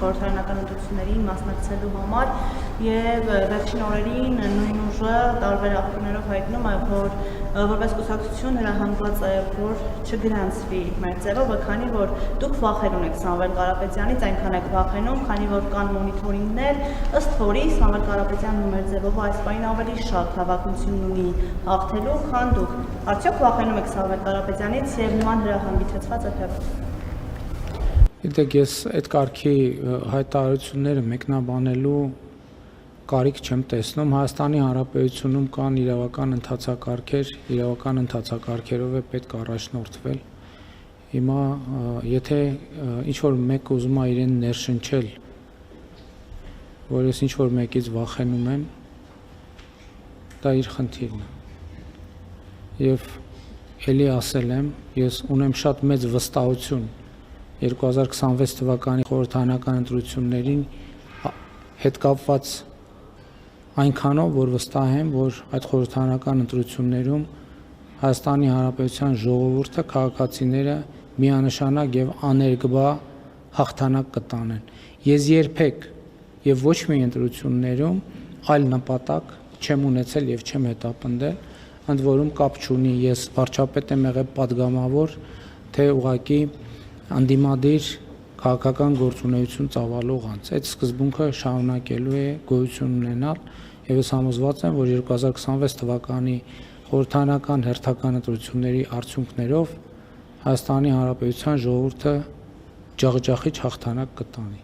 խորհրդարանական ընտրություններին մասնակցելու համար եւ վերջին օրերին նույն ուժը տարբեր աղբյուրներով հայտնում է, որ որպես կուսակցություն հրահանգված է, որ չգրանցվի մեր ձևով, քանի որ դուք վախենում եք Սամվել Կարապետյանից, այնքան եք վախենում, քանի որ կան մոնիթորինգներ, ըստ որի Սամվել Կարապետյանն ու մեր ձևով այս պահին ավելի շատ հավակնություն ունի հաղթելու, քան դուք։ Արդյոք վախենում եք Սամվել Կարապետյանից եւ նման հրահանգի ցածված էթերով։ Գիտեք, ես այդ կարգի հայտարարությունները մեկնաբանելու կարիք չեմ տեսնում։ Հայաստանի Հանրապետությունում կան իրավական ընթացակարգերով է պետք առաջնորդվել։ Հիմա եթե ինչ-որ մեկը ուզում է իրեն ներշնչել, որ ես ինչ-որ մեկից վախենում եմ, դա իր խնդիրն է։ Եվ էլի ասել եմ, ես ունեմ շատ մեծ վստահություն 2026 թվականի խորհրդարանական ընտրություններին հետ կապված այնքանով, որ վստահ եմ, որ այդ խորհրդարանական ընտրություններում Հայաստանի Հանրապետության ժողովուրդը, քաղաքացիները միանշանակ եւ աներկբա հաղթանակ կտանեն։ Ես երբեք եւ ոչ մի ընտրություններում այլ նպատակ չեմ ունեցել եւ չեմ հետապնդել, ընդ որում կապ չունի ես վարչապետ եմ եղել падգամավոր, թե ուղղակի անդիմադիր քաղաքական գործունեություն ծավալող անձ։ Այդ սկզբունքը շարունակելու է գոյություն ունենալ եւ ես համոզված եմ, որ 2026 թվականի խորհրդարանական հերթական ընտրությունների արդյունքներով Հայաստանի Հանրապետության ժողովուրդը ջախջախիչ հաղթանակ կտանի։